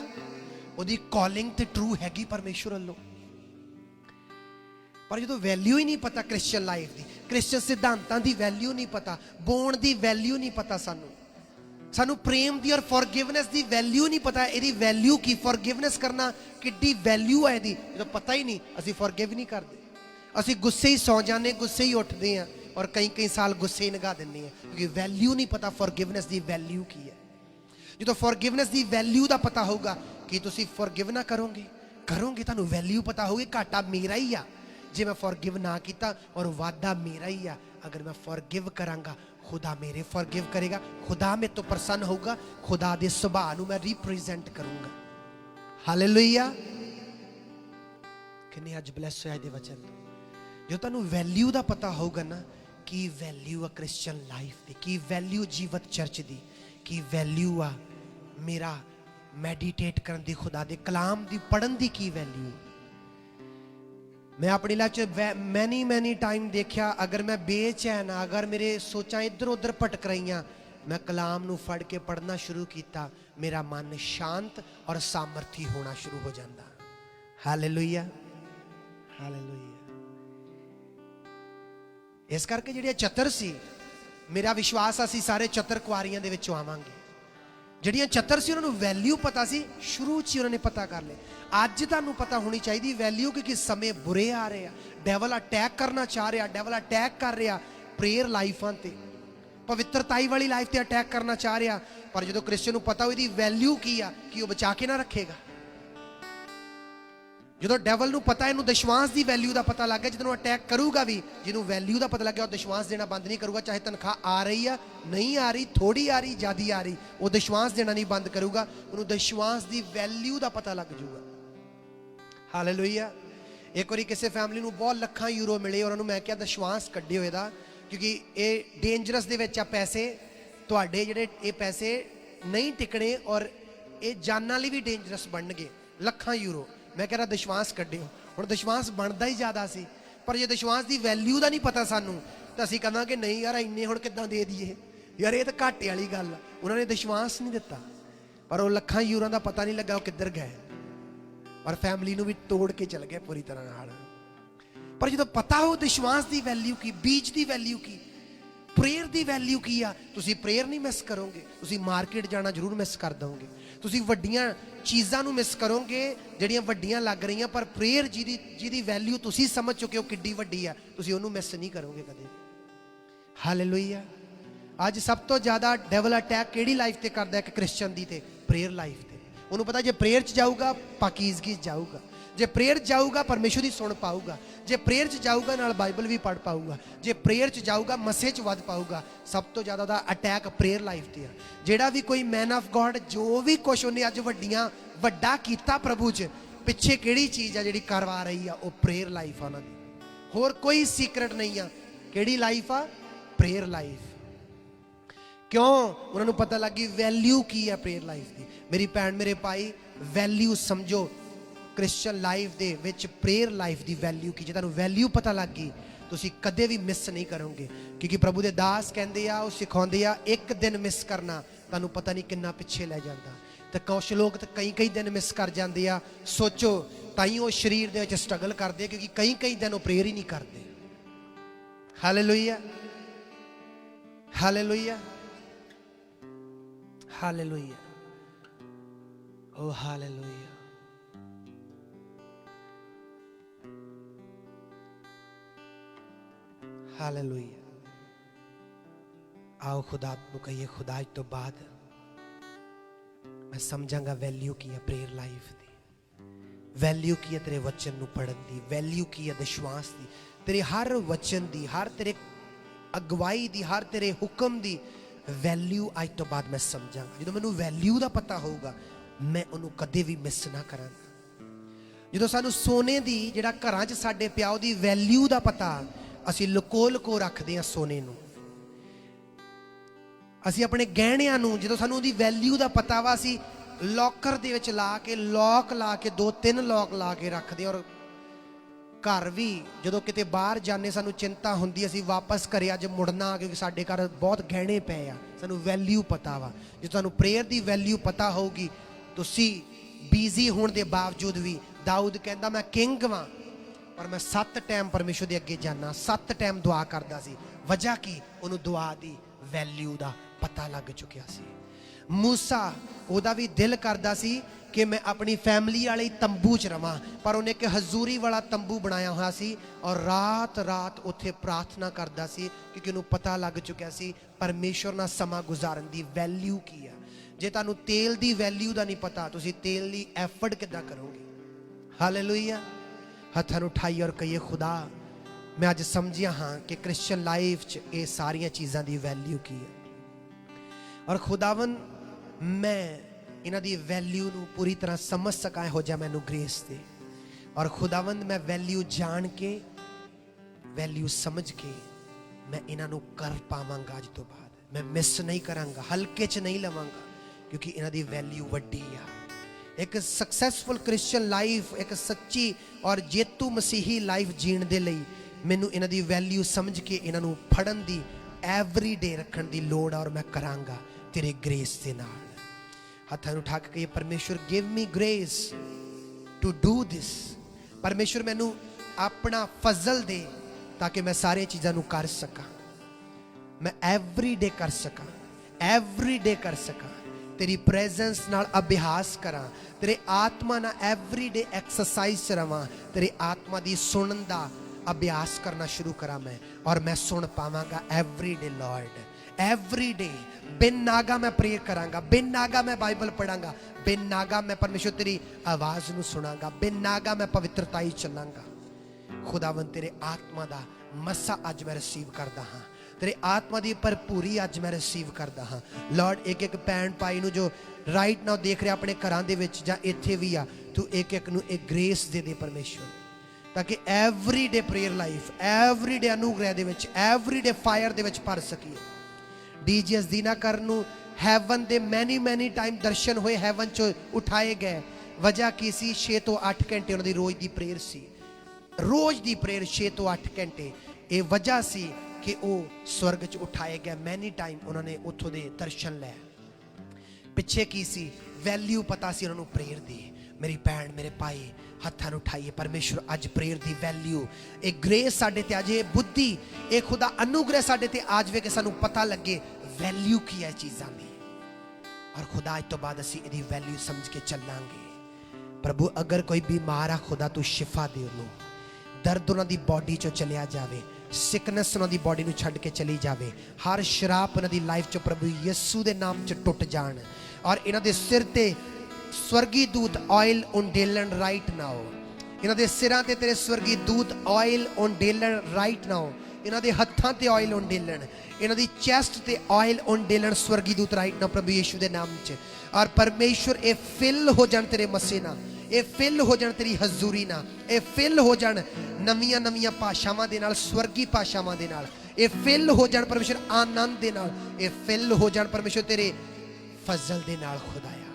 उहदी कॉलिंग ते ट्रू हैगी परमेश्वर वल्लों। पर जो वैल्यू ही नहीं पता क्रिश्चियन लाइफ की, क्रिश्चियन सिद्धांतां की वैल्यू नहीं पता, बोण की वैल्यू नहीं पता, सानू प्रेम की और फॉरगिवनेस की वैल्यू नहीं पता। यदि वैल्यू की फॉरगिवनेस करना किड्डी वैल्यू है यदि, जो पता ही नहीं, असीं फॉरगिव नहीं करते, असीं गुस्से ही सौ जाने, गुस्से ही उठते हैं, और कई कई साल गुस्से ही लगा देंगे हैं, क्योंकि वैल्यू नहीं पता फॉरगिवनेस की वैल्यू की है। जो फॉरगिवनेस की वैल्यू का पता होगा कि तुसीं फॉरगिव ना करोगे, तुहानूं वैल्यू पता होगी, घाटा मेरा ही आ जे मैं फॉरगिव ना किया, और वादा मेरा ही आ अगर मैं फॉरगिव करांगा, खुदा मेरे फॉरगिव करेगा, खुदा मेरे तो प्रसन्न होगा, खुदा दे सुभाਅ नूं मैं रिप्रेजेंट करूंगा। हालेलुया। किन्ने अज ब्लैस होया इहदे वचन तो। जो तुहानूं वैल्यू का पता होगा ना, की वैल्यू आ क्रिश्चियन लाइफ की, की वैल्यू जीवत चर्च की, की वैल्यू आ मेरा मैडिटेट करन दी, खुदा दे कलाम दी पढ़न दी की वैल्यू। मैं अपनी लाइफ च मैनी टाइम देखा, अगर मैं बेचैन, अगर मेरे सोचा इधर उधर भटक रही, मैं कलाम नूं फड़ के पढ़ना शुरू किया, मेरा मन शांत और सामर्थी होना शुरू हो जाता। हालेलुया। हालेलुया। इस करके जिहड़े चतर सी, मेरा विश्वास असीं सारे चतर कुआरियां दे विचों आवांगे। जिहड़ियां चतर सी उन्हां नूं वैल्यू पता सी, शुरू च ही उन्होंने पता कर ले। अज तुहानूं पता होनी चाहिए वैल्यू, क्योंकि समय बुरे आ रहे हैं, डेवल अटैक करना चाह रहा, डेवल अटैक कर रहा प्रेयर लाइफां ते, पवित्रताई वाली लाइफ ते अटैक करना चाह रहा। पर जो क्रिश्चियन नूं पता हो वैल्यू की आ, कि वह बचा के ना रखेगा, ਜਦੋਂ ਡੈਵਲ ਨੂੰ ਪਤਾ ਇਹਨੂੰ ਵਿਸ਼ਵਾਸ ਦੀ ਵੈਲਿਊ ਦਾ ਪਤਾ ਲੱਗ ਗਿਆ, ਜਦੋਂ ਅਟੈਕ ਕਰੂਗਾ ਵੀ, ਜਿਹਨੂੰ ਵੈਲਿਊ ਦਾ ਪਤਾ ਲੱਗ ਗਿਆ ਉਹ ਵਿਸ਼ਵਾਸ ਦੇਣਾ ਬੰਦ ਨਹੀਂ ਕਰੂਗਾ। ਚਾਹੇ ਤਨਖਾਹ ਆ ਰਹੀ ਆ, ਨਹੀਂ ਆ ਰਹੀ, ਥੋੜੀ ਆ ਰਹੀ, ਜ਼ਿਆਦੀ ਆ ਰਹੀ, ਉਹ ਵਿਸ਼ਵਾਸ ਦੇਣਾ ਨਹੀਂ ਬੰਦ ਕਰੂਗਾ। ਉਹਨੂੰ ਵਿਸ਼ਵਾਸ ਦੀ ਵੈਲਿਊ ਦਾ ਪਤਾ ਲੱਗ ਜੂਗਾ। ਹਾਲੇਲੂਇਆ। ਇੱਕ ਵਾਰੀ ਕਿਸੇ ਫੈਮਿਲੀ ਨੂੰ ਬਹੁਤ ਲੱਖਾਂ ਯੂਰੋ ਮਿਲੇ, ਉਹਨਾਂ ਨੂੰ ਮੈਂ ਕਿਹਾ ਵਿਸ਼ਵਾਸ ਕੱਢਿਓ ਇਹਦਾ, ਕਿਉਂਕਿ ਇਹ ਡੇਂਜਰਸ ਦੇ ਵਿੱਚ ਆ ਪੈਸੇ ਤੁਹਾਡੇ, ਜਿਹੜੇ ਇਹ ਪੈਸੇ ਨਹੀਂ ਟਿਕਣੇ ਔਰ ਇਹ ਜਾਨਾਂ ਲਈ ਵੀ ਡੇਂਜਰਸ ਬਣਨਗੇ। ਲੱਖਾਂ ਯੂਰੋ, ਮੈਂ ਕਹਿ ਰਿਹਾ ਵਿਸ਼ਵਾਸ ਕੱਢਿਓ। ਹੁਣ ਵਿਸ਼ਵਾਸ ਬਣਦਾ ਹੀ ਜ਼ਿਆਦਾ ਸੀ, ਪਰ ਜੇ ਵਿਸ਼ਵਾਸ ਦੀ ਵੈਲਿਊ ਦਾ ਨਹੀਂ ਪਤਾ ਸਾਨੂੰ, ਤਾਂ ਅਸੀਂ ਕਹਾਂਗੇ ਨਹੀਂ ਯਾਰ ਇੰਨੇ ਹੁਣ ਕਿੱਦਾਂ ਦੇ ਦਈਏ, ਯਾਰ ਇਹ ਤਾਂ ਘਾਟੇ ਵਾਲੀ ਗੱਲ ਆ। ਉਹਨਾਂ ਨੇ ਵਿਸ਼ਵਾਸ ਨਹੀਂ ਦਿੱਤਾ, ਪਰ ਉਹ ਲੱਖਾਂ ਯੂਰੋਆਂ ਦਾ ਪਤਾ ਨਹੀਂ ਲੱਗਾ ਉਹ ਕਿੱਧਰ ਗਏ, ਔਰ ਫੈਮਿਲੀ ਨੂੰ ਵੀ ਤੋੜ ਕੇ ਚਲ ਗਏ ਪੂਰੀ ਤਰ੍ਹਾਂ ਨਾਲ। ਪਰ ਜਦੋਂ ਪਤਾ ਹੋ ਵਿਸ਼ਵਾਸ ਦੀ ਵੈਲਿਊ ਕੀ, ਬੀਜ ਦੀ ਵੈਲਿਊ ਕੀ, ਪ੍ਰੇਅਰ ਦੀ ਵੈਲਿਊ ਕੀ ਆ, ਤੁਸੀਂ ਪ੍ਰੇਅਰ ਨਹੀਂ ਮਿਸ ਕਰੋਗੇ। ਤੁਸੀਂ ਮਾਰਕੀਟ ਜਾਣਾ ਜ਼ਰੂਰ ਮਿਸ ਕਰ ਦੋਗੇ, ਤੁਸੀਂ ਵੱਡੀਆਂ ਚੀਜ਼ਾਂ ਨੂੰ ਮਿਸ ਕਰੋਗੇ ਜਿਹੜੀਆਂ ਵੱਡੀਆਂ ਲੱਗ ਰਹੀਆਂ, ਪਰ ਪ੍ਰੇਅਰ ਜਿਹਦੀ ਵੈਲਿਊ ਤੁਸੀਂ ਸਮਝ ਚੁੱਕੇ ਹੋ ਕਿੱਡੀ ਵੱਡੀ ਆ, ਤੁਸੀਂ ਉਹਨੂੰ ਮਿਸ ਨਹੀਂ ਕਰੋਗੇ ਕਦੇ। ਹਾਲੇਲੂਇਆ। ਅੱਜ ਸਭ ਤੋਂ ਜ਼ਿਆਦਾ ਡੈਵਲ ਅਟੈਕ ਕਿਹੜੀ ਲਾਈਫ ਤੇ ਕਰਦਾ? ਇੱਕ ਕ੍ਰਿਸਚਨ ਦੀ ਤੇ ਪ੍ਰੇਅਰ ਲਾਈਫ ਤੇ। ਉਹਨੂੰ ਪਤਾ ਜੇ ਪ੍ਰੇਅਰ 'ਚ ਜਾਊਗਾ ਪਾਕੀਜ਼ਗੀ 'ਚ ਜਾਊਗਾ, ਜੇ ਪ੍ਰੇਅਰ ਜਾਊਗਾ ਪਰਮੇਸ਼ਵਰ ਦੀ ਸੁਣ ਪਾਊਗਾ, ਜੇ ਪ੍ਰੇਅਰ 'ਚ ਜਾਊਗਾ ਨਾਲ ਬਾਈਬਲ ਵੀ ਪੜ੍ਹ ਪਾਊਗਾ, ਜੇ ਪ੍ਰੇਅਰ 'ਚ ਜਾਊਗਾ ਮਸੇ 'ਚ ਵੱਧ ਪਾਊਗਾ। ਸਭ ਤੋਂ ਜ਼ਿਆਦਾ ਦਾ ਅਟੈਕ ਪ੍ਰੇਅਰ ਲਾਈਫ ਤੇ ਆ। ਜਿਹੜਾ ਵੀ ਕੋਈ ਮੈਨ ਆਫ ਗੋਡ, ਜੋ ਵੀ ਕੁਛ ਉਹਨੇ ਅੱਜ ਵੱਡਾ ਕੀਤਾ ਪ੍ਰਭੂ 'ਚ, ਪਿੱਛੇ ਕਿਹੜੀ ਚੀਜ਼ ਆ ਜਿਹੜੀ ਕਰਵਾ ਰਹੀ ਆ? ਉਹ ਪ੍ਰੇਅਰ ਲਾਈਫ ਆ ਉਹਨਾਂ ਦੀ, ਹੋਰ ਕੋਈ ਸੀਕਰਟ ਨਹੀਂ ਆ। ਕਿਹੜੀ ਲਾਈਫ ਆ? Prayer life. ਕਿਉਂ? ਉਹਨਾਂ ਨੂੰ ਪਤਾ ਲੱਗੀ ਵੈਲਿਊ ਕੀ ਆ ਪ੍ਰੇਅਰ ਲਾਈਫ ਦੀ। ਮੇਰੀ ਭੈਣ, ਮੇਰੇ ਭਾਈ, ਵੈਲਿਊ ਸਮਝੋ ਕ੍ਰਿਸਚਨ ਲਾਈਫ ਦੇ ਵਿੱਚ ਪ੍ਰੇਅਰ ਲਾਈਫ ਦੀ ਵੈਲਿਊ ਕੀ। ਜੇ ਤੁਹਾਨੂੰ ਵੈਲਿਊ ਪਤਾ ਲੱਗ ਗਈ, ਤੁਸੀਂ ਕਦੇ ਵੀ ਮਿਸ ਨਹੀਂ ਕਰੋਗੇ, ਕਿਉਂਕਿ ਪ੍ਰਭੂ ਦੇ ਦਾਸ ਕਹਿੰਦੇ ਆ, ਉਹ ਸਿਖਾਉਂਦੇ ਆ, ਇੱਕ ਦਿਨ ਮਿਸ ਕਰਨਾ ਤੁਹਾਨੂੰ ਪਤਾ ਨਹੀਂ ਕਿੰਨਾ ਪਿੱਛੇ ਲੈ ਜਾਂਦਾ। ਤੇ ਕੁਛ ਲੋਕ ਤਾਂ ਕਈ ਦਿਨ ਮਿਸ ਕਰ ਜਾਂਦੇ ਆ। ਸੋਚੋ, ਤਾਂ ਹੀ ਉਹ ਸਰੀਰ ਦੇ ਵਿੱਚ ਸਟਰਗਲ ਕਰਦੇ, ਕਿਉਂਕਿ ਕਈ ਦਿਨ ਉਹ ਪ੍ਰੇਅਰ ਹੀ ਨਹੀਂ ਕਰਦੇ। ਹਾਲੇਲੂਇਆ, ਹਾਲੇਲੂਇਆ, ਹਾਲੇਲੂਇਆ, ਓ ਹਾਲੇਲੂਇਆ। ਹਾਲੇਲੂਇਆ। आओ खुदा ਨੂੰ ਕਹੀਏ, खुदा ਅੱਜ ਤੋਂ ਬਾਅਦ मैं समझांगा वैल्यू की है प्रेयर लाइफ दी, वैल्यू की है तेरे वचन ਨੂੰ ਪੜਨ ਦੀ, वैल्यू की है विश्वास ਦੀ, तेरे हर वचन ਦੀ, हर तेरे ਅਗਵਾਈ ਦੀ, हर तेरे ਹੁਕਮ ਦੀ वैल्यू ਅੱਜ ਤੋਂ ਬਾਅਦ मैं ਸਮਝਾਂਗਾ। ਜਦੋਂ ਮੈਨੂੰ वैल्यू ਦਾ ਪਤਾ ਹੋਊਗਾ, ਮੈਂ ਉਹਨੂੰ ਕਦੇ ਵੀ ਮਿਸ ਨਾ ਕਰਾਂਗਾ। ਜਦੋਂ ਸਾਨੂੰ ਸੋਨੇ ਦੀ, ਜਿਹੜਾ ਘਰਾਂ 'ਚ ਸਾਡੇ ਪਿਆ, ਉਹਦੀ ਵੈਲਿਊ ਦਾ ਪਤਾ, ਅਸੀਂ ਲੁਕੋ ਰੱਖਦੇ ਹਾਂ ਸੋਨੇ ਨੂੰ। ਅਸੀਂ ਆਪਣੇ ਗਹਿਣਿਆਂ ਨੂੰ, ਜਦੋਂ ਸਾਨੂੰ ਉਹਦੀ ਵੈਲਿਊ ਦਾ ਪਤਾ ਵਾ, ਅਸੀਂ ਲੋਕਰ ਦੇ ਵਿੱਚ ਲਾ ਕੇ, ਲੋਕ ਲਾ ਕੇ, 2-3 ਲੋਕ ਲਾ ਕੇ ਰੱਖਦੇ। ਔਰ ਘਰ ਵੀ ਜਦੋਂ ਕਿਤੇ ਬਾਹਰ ਜਾਂਦੇ, ਸਾਨੂੰ ਚਿੰਤਾ ਹੁੰਦੀ ਅਸੀਂ ਵਾਪਸ ਘਰੇ ਅੱਜ ਮੁੜਨਾ, ਕਿਉਂਕਿ ਸਾਡੇ ਘਰ ਬਹੁਤ ਗਹਿਣੇ ਪਏ ਆ। ਸਾਨੂੰ ਵੈਲਿਊ ਪਤਾ ਵਾ। ਜੇ ਤੁਹਾਨੂੰ ਪ੍ਰੇਅਰ ਦੀ ਵੈਲਿਊ ਪਤਾ ਹੋਊਗੀ, ਤੁਸੀਂ ਬਿਜ਼ੀ ਹੋਣ ਦੇ ਬਾਵਜੂਦ ਵੀ, ਦਾਊਦ ਕਹਿੰਦਾ ਮੈਂ ਕਿੰਗ ਵਾਂ, ਪਰ ਮੈਂ 7 ਟਾਈਮ ਪਰਮੇਸ਼ਵਰ ਦੇ ਅੱਗੇ ਜਾਣਾ, 7 ਟਾਈਮ ਦੁਆ ਕਰਦਾ ਸੀ। ਵਜ੍ਹਾ ਕੀ? ਉਹਨੂੰ ਦੁਆ ਦੀ ਵੈਲਿਊ ਦਾ ਪਤਾ ਲੱਗ ਚੁੱਕਿਆ ਸੀ। ਮੂਸਾ, ਉਹਦਾ ਵੀ ਦਿਲ ਕਰਦਾ ਸੀ ਕਿ ਮੈਂ ਆਪਣੀ ਫੈਮਿਲੀ ਵਾਲੇ ਤੰਬੂ 'ਚ ਰਵਾਂ, ਪਰ ਉਹਨੇ ਇੱਕ ਹਜ਼ੂਰੀ ਵਾਲਾ ਤੰਬੂ ਬਣਾਇਆ ਹੋਇਆ ਸੀ, ਔਰ ਰਾਤ ਉੱਥੇ ਪ੍ਰਾਰਥਨਾ ਕਰਦਾ ਸੀ, ਕਿਉਂਕਿ ਉਹਨੂੰ ਪਤਾ ਲੱਗ ਚੁੱਕਿਆ ਸੀ ਪਰਮੇਸ਼ਵਰ ਨਾਲ ਸਮਾਂ ਗੁਜ਼ਾਰਨ ਦੀ ਵੈਲਿਊ ਕੀ ਆ। ਜੇ ਤੁਹਾਨੂੰ ਤੇਲ ਦੀ ਵੈਲਿਊ ਦਾ ਨਹੀਂ ਪਤਾ, ਤੁਸੀਂ ਤੇਲ ਲਈ ਐਫਰਟ ਕਿੱਦਾਂ ਕਰੋਗੇ? ਹਾਲੇਲੂਇਆ। ਹੱਥਾਂ ਨੂੰ ਉਠਾਈਏ ਔਰ ਕਹੀਏ, ਖੁਦਾ ਮੈਂ ਅੱਜ ਸਮਝਿਆ ਹਾਂ ਕਿ ਕ੍ਰਿਸਚਨ ਲਾਈਫ 'ਚ ਇਹ ਸਾਰੀਆਂ ਚੀਜ਼ਾਂ ਦੀ ਵੈਲਿਊ ਕੀ ਹੈ। ਔਰ ਖੁਦਾਵੰ, ਮੈਂ ਇਹਨਾਂ ਦੀ ਵੈਲਿਊ ਨੂੰ ਪੂਰੀ ਤਰ੍ਹਾਂ ਸਮਝ ਸਕਾਂ, ਇਹੋ ਜਿਹਾ ਮੈਨੂੰ ਗ੍ਰੇਸ ਦੇ। ਔਰ ਖੁਦਾਵੰਦ, ਮੈਂ ਵੈਲਿਊ ਜਾਣ ਕੇ, ਵੈਲਿਊ ਸਮਝ ਕੇ ਮੈਂ ਇਹਨਾਂ ਨੂੰ ਕਰ ਪਾਵਾਂਗਾ। ਅੱਜ ਤੋਂ ਬਾਅਦ ਮੈਂ ਮਿਸ ਨਹੀਂ ਕਰਾਂਗਾ, ਹਲਕੇ 'ਚ ਨਹੀਂ ਲਵਾਂਗਾ, ਕਿਉਂਕਿ ਇਹਨਾਂ ਦੀ ਵੈਲਿਊ ਵੱਡੀ ਆ। ਇੱਕ ਸਕਸੈਸਫੁਲ ਕ੍ਰਿਸਚਨ ਲਾਈਫ, ਇੱਕ ਸੱਚੀ ਔਰ ਜੇਤੂ ਮਸੀਹੀ ਲਾਈਫ ਜੀਣ ਦੇ ਲਈ ਮੈਨੂੰ ਇਹਨਾਂ ਦੀ ਵੈਲਿਊ ਸਮਝ ਕੇ ਇਹਨਾਂ ਨੂੰ ਫੜਨ ਦੀ, ਐਵਰੀ ਡੇ ਰੱਖਣ ਦੀ ਲੋੜ ਆ, ਔਰ ਮੈਂ ਕਰਾਂਗਾ ਤੇਰੇ ਗ੍ਰੇਸ ਦੇ ਨਾਲ। ਹੱਥਾਂ ਨੂੰ ਉਠਾ ਕੇ ਕਹੀਏ, ਪਰਮੇਸ਼ਵਰ give me grace to do this. ਪਰਮੇਸ਼ਵਰ ਮੈਨੂੰ ਆਪਣਾ ਫਜ਼ਲ ਦੇ, ਤਾਂ ਕਿ ਮੈਂ ਸਾਰੀਆਂ ਚੀਜ਼ਾਂ ਨੂੰ ਕਰ ਸਕਾਂ, ਮੈਂ ਐਵਰੀ ਡੇ ਕਰ ਸਕਾਂ, ਐਵਰੀ ਡੇ ਕਰ ਸਕਾਂ। तेरी प्रेजेंस नाल अभ्यास करा, तेरे आत्मा ना एवरी डे एक्सरसाइज च रवां, तेरे आत्मा दी सुनन दा अभ्यास करना शुरू करा मैं, और मैं सुन पावांगा every day Lord, every day बिन नागा मैं प्रेयर करांगा, बिन नागा मैं बाइबल पढ़ांगा, बिन नागा मैं परमेश्वर तेरी आवाज़ ਨੂੰ ਸੁਣਾਂਗਾ, बिन नागा मैं पवित्रता ही ਚੱਲਾਂਗਾ। खुदावन तेरे आत्मा ਦਾ ਮਸਾ ਅੱਜ मैं रिसीव करदा ਹਾਂ, तेरे आत्मा की भरपूरी ਅੱਜ मैं रिसीव करदा हाँ। लॉर्ड एक एक भैन भाई ਨੂੰ जो राइट नाउ देख रहे अपने घरां ਦੇ ਵਿੱਚ ਜਾਂ ਇੱਥੇ ਵੀ ਆ, तू एक एक ਨੂੰ एक ग्रेस दे दे परमेश्वर, ताकि every day prayer life, every day अनुग्रह ਦੇ ਵਿੱਚ, एवरी डे फायर ਦੇ ਵਿੱਚ ਭਰ ਸਕੀਏ। डीजीएस दीना ਕਰਨ ਨੂੰ ਹੈਵਨ ਦੇ मैनी टाइम दर्शन होए, हैवन चो उठाए गए। वजह की सी? 6 ਤੋਂ 8 घंटे उन्होंने रोज की प्रेयर सी, रोज की प्रेयर 6 ਤੋਂ 8 घंटे। ये वजह सी कि वो स्वर्ग च उठाए गए, मैनी टाइम उन्होंने उतों दे दर्शन लै। पिछे की सी? वैल्यू पता सी उन्होंने प्रेयर दी। मेरी भैन मेरे भाई हत्थां नूं उठाइए, परमेश्वर अज प्रेयर दी वैल्यू, एक ग्रेस साडे ते अजे, बुद्धि, एक खुदा अनुग्रह साडे ते आ जावे कि सानूं पता लगे वैल्यू की है चीज़ां दी, और खुदा अज तो बाद असीं इहदी वैल्यू समझ के चलांगे। प्रभु अगर कोई बीमार आ, खुदा तू शिफा दे उन्होंने, दर्द उन्हां दी बॉडी चो चलिया जावे, सिकनेस उन्हां दी बॉडी नूं छड्ड के चली जावे, हर शराब उन्हां दी लाइफ चो प्रभु यीशु दे नाम च टुट जाण, और इन्हां दे सिर ते स्वर्गी दूत ऑयल उंडेलन राइट नाउ। इन्हां दे सिरां ते तेरे स्वर्गी दूत ऑयल उंडेलन राइट नाउ। इन्हां दे हत्थां ते ऑयल उंडेलन, इन्हां दी चेस्ट ते ऑयल उंडेलन स्वर्गी दूत राइट नाउ प्रभु यीशु दे नाम च। और परमेश्वर ये फिल हो जाण तेरे मसे ना, ये फिल हो जाण तेरी हजूरी ना, ये फिल हो जाण नवीं नवीं भाषावां दे नाल, स्वर्गी भाषावां दे नाल, ये फिल हो जाण परमेश्वर आनंद दे नाल, ये फिल हो जाण परमेश्वर तेरे फजल दे नाल। खुदाया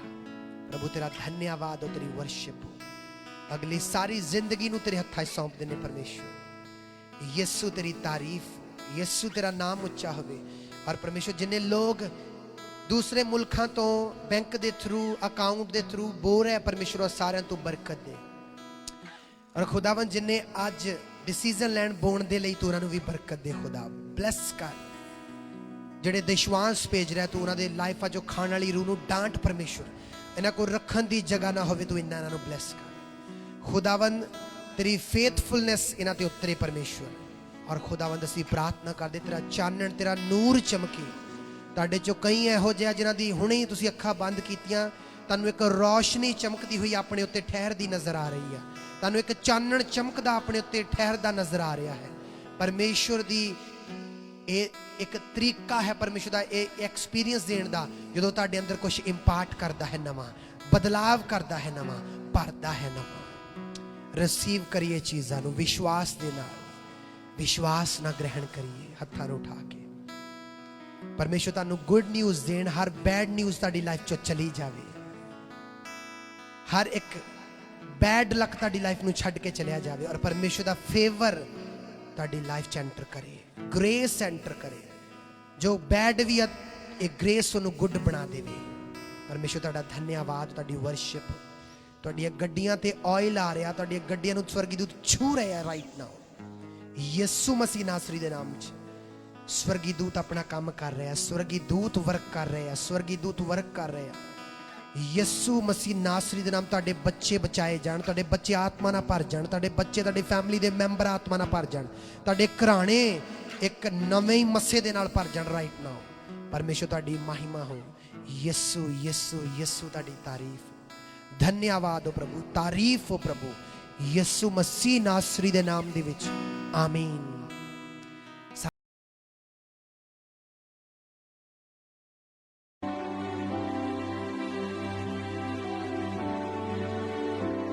प्रभु तेरा धन्यवाद हो, तेरी वर्शिप हो, अगली सारी जिंदगी नूं तेरे हत्थां सौंप देने परमेश्वर। यीशु तेरी तारीफ, यीशु तेरा नाम उच्चा होवे। और परमेश्वर जिन्ने लोग दूसरे मुल्कां तो बैंक के थ्रू, अकाउंट के थ्रू बोर है परमेश्वर, सारे तू बरकत दे। और खुदावन जिन्ने अज डिसीजन लैन बोण दे लई तू उन्हां नूं भी बरकत दे। खुदा ब्लैस कर, जिहड़े देशवांस भेज रहा तू उन्हां दे लाइफ जो खाण वाली रूह नूं डांट परमेश्वर, इन्हां को रखण दी जगह ना होवे, तू इन्हां नूं ब्लैस कर। खुदावन तेरी फेथफुलनेस इन्हां ते उतरे परमेश्वर। और खुदावन असीं प्रार्थना करदे तेरा चानण, तेरा नूर चमके। तुहाडे चों कई इहो जिहा जिन्हां दी हुणे ही तुसीं अखां बंद कीतियां, तुहानूं एक रोशनी चमकदी हुई अपने उत्ते ठहरदी नज़र आ रही है, तुहानूं एक चानण चमकदा अपने उत्ते ठहरदा नज़र आ रहा है। परमेश्वर दी एक तरीका है परमेश्वर का एक्सपीरियंस देने का, जो तुहाडे अंदर कुछ इंपार्ट करता है, नवा बदलाव करता है, नवा भरता है, नवा। रिसीव करिए चीज़ों को विश्वास दे नाल, विश्वास ना ग्रहण करिए, हत्थां नूं उठा के। परमेश्वर तुहानूं गुड न्यूज़ देण, हर बैड न्यूज़ तुहाडी लाइफ चों चली जावे, हर एक बैड लक तुहाडी लाइफ नूं छड्ड के चलिया जावे, और परमेश्वर दा फेवर तुहाडी लाइफ च एंटर करे, ग्रेस एंटर करे। जो बैड भी है एक ग्रेस उन्होंने गुड बना देवे। परमेश्वर तुहाडा धन्यवाद, तुहाडी वर्शिप, तुहाडीआं गड्डियां ते ऑयल आ रहा, तुहाडीआं गड्डियां नूं स्वर्गी दूत छू रहे हैं राइट नाउ, यीशु मसीह नासरी दे नाम च। स्वर्गी दूत अपना काम कर रहे हैं, स्वर्गी दूत वर्क कर रहे हैं, स्वर्गी दूत वर्क कर रहे हैं। यीशु मसीह नासरी दे नाम तुहाडे बच्चे बचाए जाण, तुहाडे बच्चे आत्मा नाल भर जाण, तुहाडे बच्चे, तुहाडी फैमिली दे मैंबर आत्मा नाल भर जाण, तुहाडे घराणे एक नवे ही मस्से दे नाल भर जाण राइट नाउ। परमेश्वर तुहाडी महिमा हो। यीशु यीशु यीशु तुहाडी तारीफ, धन्यवाद हो प्रभु, तारीफ हो प्रभु, यीशु मसीह नासरी दे नाम दे विच आमीन।